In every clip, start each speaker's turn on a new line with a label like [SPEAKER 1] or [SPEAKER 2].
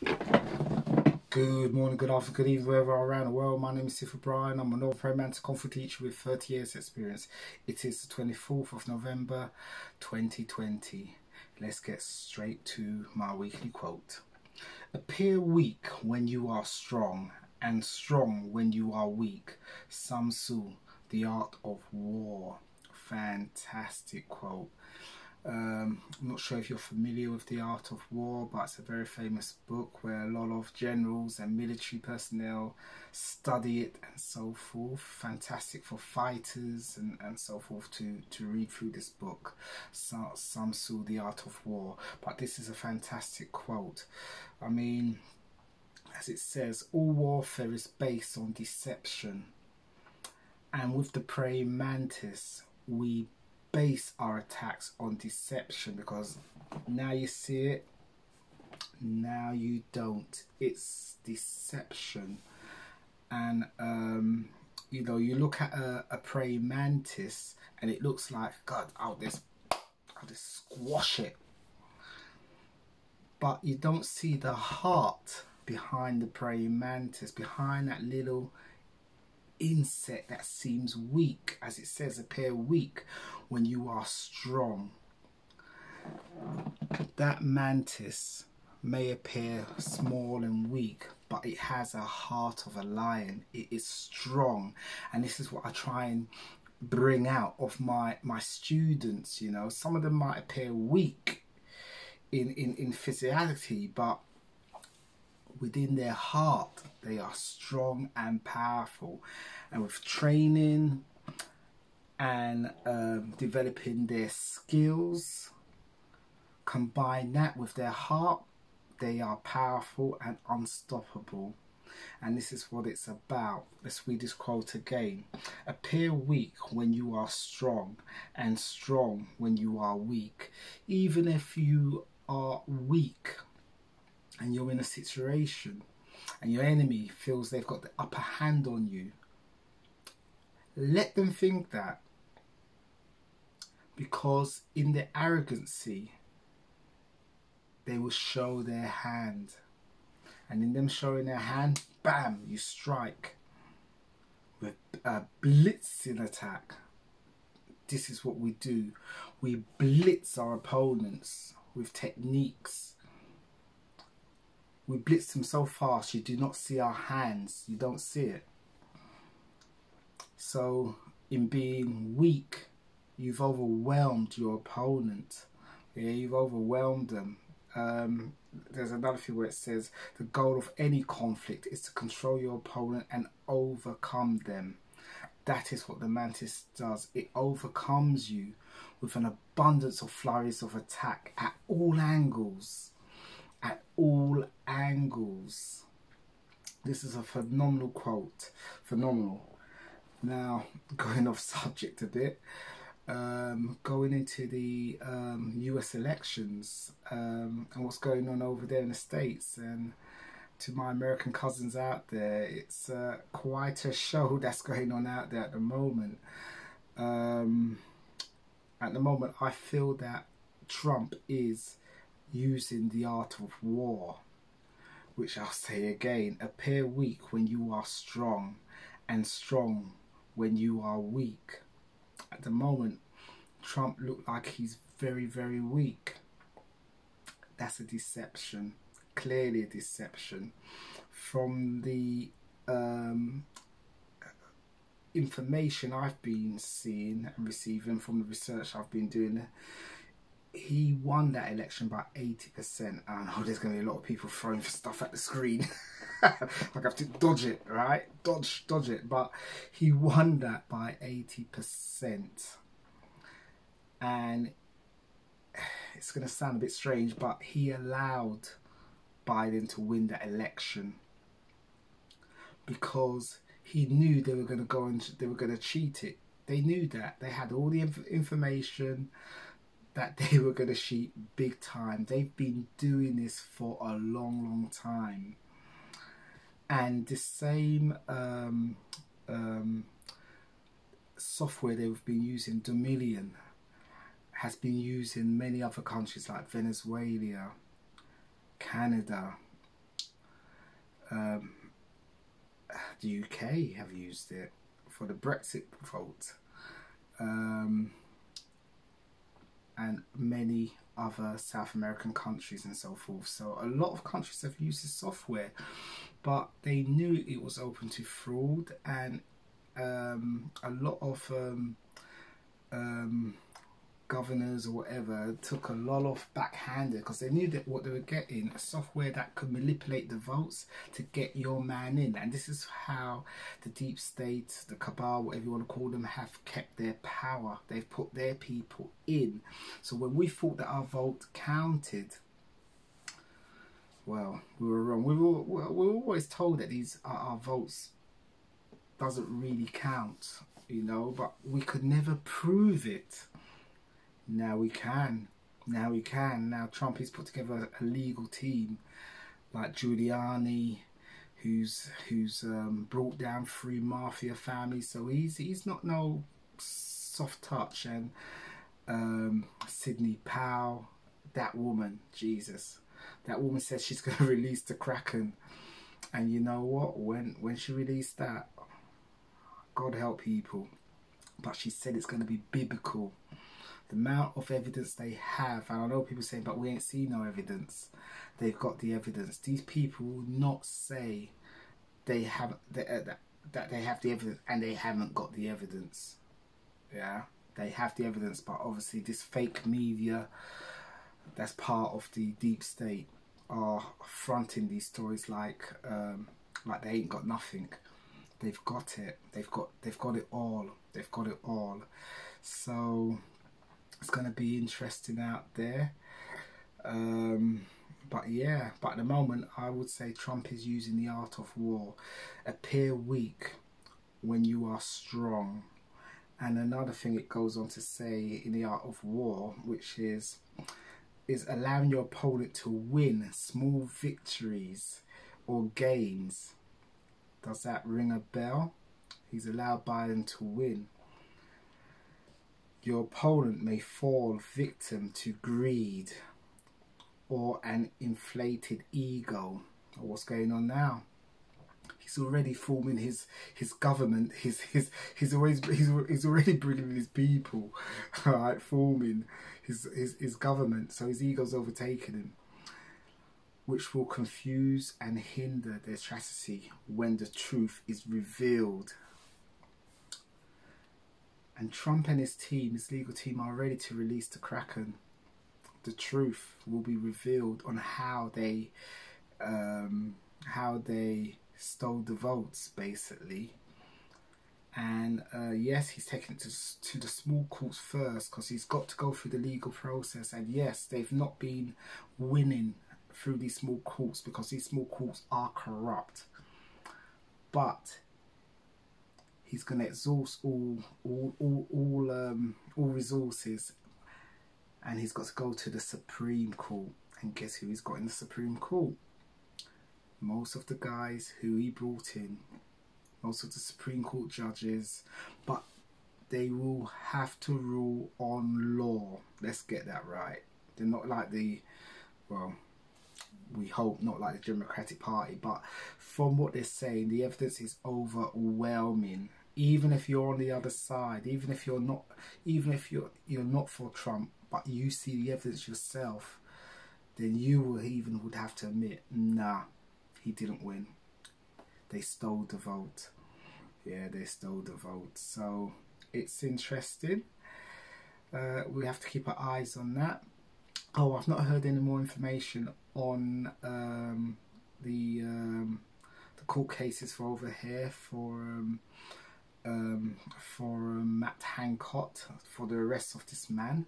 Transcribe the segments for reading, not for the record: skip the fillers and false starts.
[SPEAKER 1] Good morning, good afternoon, good evening, wherever around the world. My name is Sifu Bryan. I'm an overprayed Mantis conflict teacher with 30 years experience. It is the 24th of November 2020. Let's get straight to my weekly quote. Appear weak when you are strong, and strong when you are weak. Sun Tzu, The Art of War. Fantastic quote. I'm not sure if you're familiar with The Art of War, but it's a very famous book where a lot of generals and military personnel study it and so forth. Fantastic for fighters and so forth to read through this book, Sun Tzu, The Art of War. But this is a fantastic quote. I mean, as it says, all warfare is based on deception. And with the praying mantis, we base our attacks on deception, because now you see it, now you don't. It's deception. And you know, you look at a praying mantis and it looks like, God, I'll just squash it. But you don't see the heart behind the praying mantis, behind that little insect that seems weak. As it says, appear weak when you are strong. That mantis may appear small and weak, but it has a heart of a lion. It is strong, and this is what I try and bring out of my students. You know, some of them might appear weak in physicality, but within their heart they are strong and powerful. And with training and developing their skills, combine that with their heart, they are powerful and unstoppable. And this is what it's about. Let's read this quote again. Appear weak when you are strong, and strong when you are weak. Even if you are weak and you're in a situation and your enemy feels they've got the upper hand on you, let them think that, because in their arrogancy they will show their hand, and in them showing their hand, bam, you strike with a blitzing attack. This is what we do. We blitz our opponents with techniques. We blitz them so fast you do not see our hands, you don't see it. So in being weak, you've overwhelmed your opponent. Yeah, you've overwhelmed them. There's another thing where it says the goal of any conflict is to control your opponent and overcome them. That is what the mantis does. It overcomes you with an abundance of flurries of attack at all angles. At all angles. This is a phenomenal quote. Phenomenal. Now, going off subject a bit, going into the US elections and what's going on over there in the States, and to my American cousins out there, it's quite a show that's going on out there at the moment. At the moment, I feel that Trump is using the art of war, which I'll say again, appear weak when you are strong, and strong when you are weak. At the moment, Trump looked like he's very, very weak. That's a deception, clearly a deception. From the information I've been seeing and receiving, from the research I've been doing, he won that election by 80%. I know there's going to be a lot of people throwing stuff at the screen. Like I have to dodge it, right? Dodge it. But he won that by 80%. And it's going to sound a bit strange, but he allowed Biden to win that election because he knew they were going to go and they were going to cheat it. They knew that. They had all the information that they were going to cheat big time. They've been doing this for a long, long time. And the same software they've been using, Dominion, has been used in many other countries like Venezuela, Canada, the UK have used it for the Brexit vote, and many other South American countries and so forth. So a lot of countries have used this software, but they knew it was open to fraud, and a lot of governors or whatever took a lot of backhanded, because they knew that what they were getting, a software that could manipulate the votes to get your man in. And this is how the deep state, the cabal, whatever you want to call them, have kept their power. They've put their people in. So when we thought that our vote counted, well, we were wrong. We were always told that these our votes doesn't really count, you know, but we could never prove it. Now we can. Now we can. Now Trump has put together a legal team like Giuliani, who's brought down 3 mafia families. So he's not no soft touch. And Sidney Powell, that woman, Jesus, that woman says she's going to release the Kraken. And you know what? When she released that, God help people, but she said it's going to be biblical. The amount of evidence they have, and I know people saying, but we ain't seen no evidence. They've got the evidence. These people will not say they have that they have the evidence and they haven't got the evidence. Yeah, they have the evidence, but obviously this fake media that's part of the deep state are fronting these stories like they ain't got nothing. They've got it. They've got it all. They've got it all. So it's going to be interesting out there. But yeah, but at the moment, I would say Trump is using the art of war. Appear weak when you are strong. And another thing it goes on to say in the art of war, which is allowing your opponent to win small victories or gains. Does that ring a bell? He's allowed Biden to win. Your opponent may fall victim to greed or an inflated ego. What's going on now? He's already forming his government. He's already bringing in his people, right? Forming his government. So his ego's overtaken him, which will confuse and hinder their strategy when the truth is revealed. And Trump and his team, his legal team, are ready to release the Kraken. The truth will be revealed on how they stole the votes, basically. And yes, he's taken it to the small courts first, because he's got to go through the legal process. And yes, they've not been winning through these small courts because these small courts are corrupt. But he's going to exhaust all resources, and he's got to go to the Supreme Court. And guess who he's got in the Supreme Court? Most of the guys who he brought in, most of the Supreme Court judges, but they will have to rule on law. Let's get that right. They're not like we hope not like the Democratic Party, but from what they're saying, the evidence is overwhelming. Even if you're on the other side, even if you're not for Trump, but you see the evidence yourself, then you would have to admit, nah, he didn't win. They stole the vote. Yeah, they stole the vote. So it's interesting. We have to keep our eyes on that. Oh, I've not heard any more information on the court cases for over here for Matt Hancock, for the arrest of this man.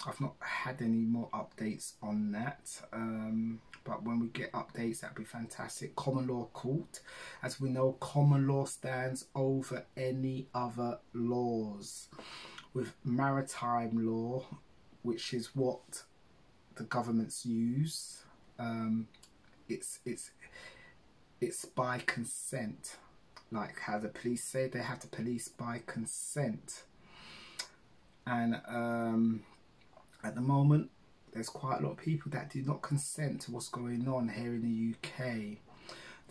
[SPEAKER 1] I've not had any more updates on that. But when we get updates, that'd be fantastic. Common law court. As we know, common law stands over any other laws. With maritime law, which is what the governments use, it's by consent. Like how the police say they have to police by consent. And at the moment, there's quite a lot of people that do not consent to what's going on here in the UK.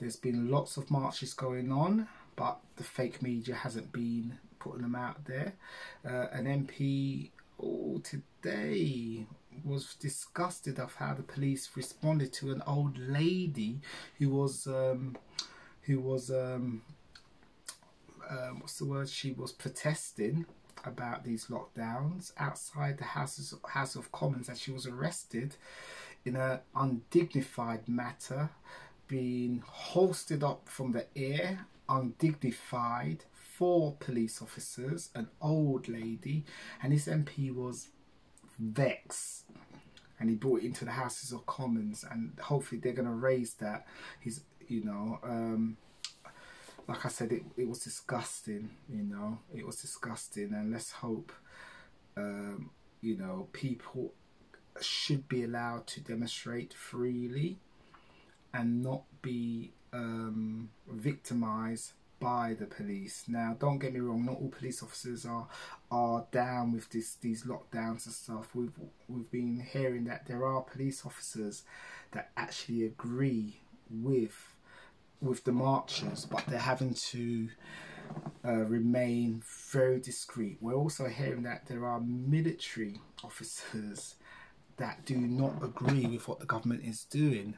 [SPEAKER 1] There's been lots of marches going on, but the fake media hasn't been putting them out there. An MP today was disgusted of how the police responded to an old lady who was what's the word? She was protesting about these lockdowns outside the House of Commons, and she was arrested in an undignified matter, being hoisted up from the air, undignified, 4 police officers, an old lady, and this MP was vexed, and he brought it into the Houses of Commons, and hopefully they're going to raise that. He's, you know, like I said, it was disgusting, you know, it was disgusting, and let's hope, you know, people should be allowed to demonstrate freely and not be victimized by the police. Now, don't get me wrong, not all police officers are down with these lockdowns and stuff. We've been hearing that there are police officers that actually agree with the marchers, but they're having to remain very discreet. We're also hearing that there are military officers that do not agree with what the government is doing,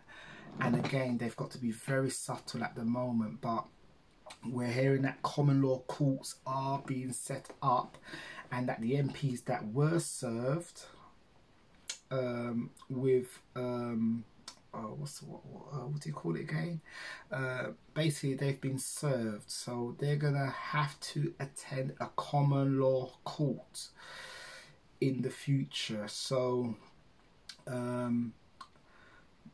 [SPEAKER 1] and again, they've got to be very subtle at the moment. But we're hearing that common law courts are being set up, and that the MPs that were served with what do you call it again? Basically, they've been served, so they're gonna have to attend a common law court in the future. So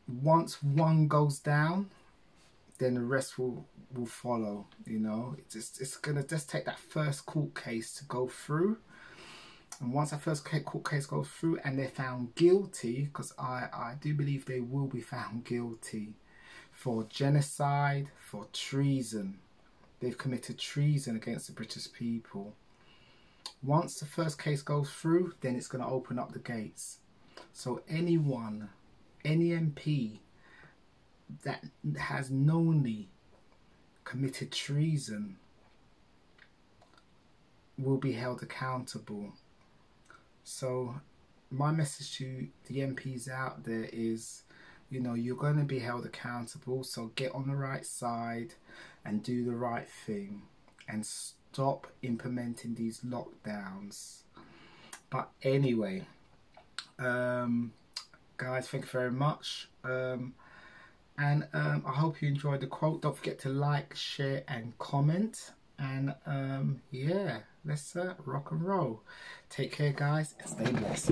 [SPEAKER 1] once one goes down, then the rest will follow. You know, it's gonna just take that first court case to go through. And once that first court case goes through and they're found guilty, because I do believe they will be found guilty for genocide, for treason. They've committed treason against the British people. Once the first case goes through, then it's going to open up the gates. So anyone, any MP that has knowingly committed treason will be held accountable. So my message to the MPs out there is, you know, you're going to be held accountable, so get on the right side and do the right thing and stop implementing these lockdowns. But anyway, guys, thank you very much, and I hope you enjoyed the quote. Don't forget to like, share and comment, and yeah, let's rock and roll. Take care, guys, and stay blessed.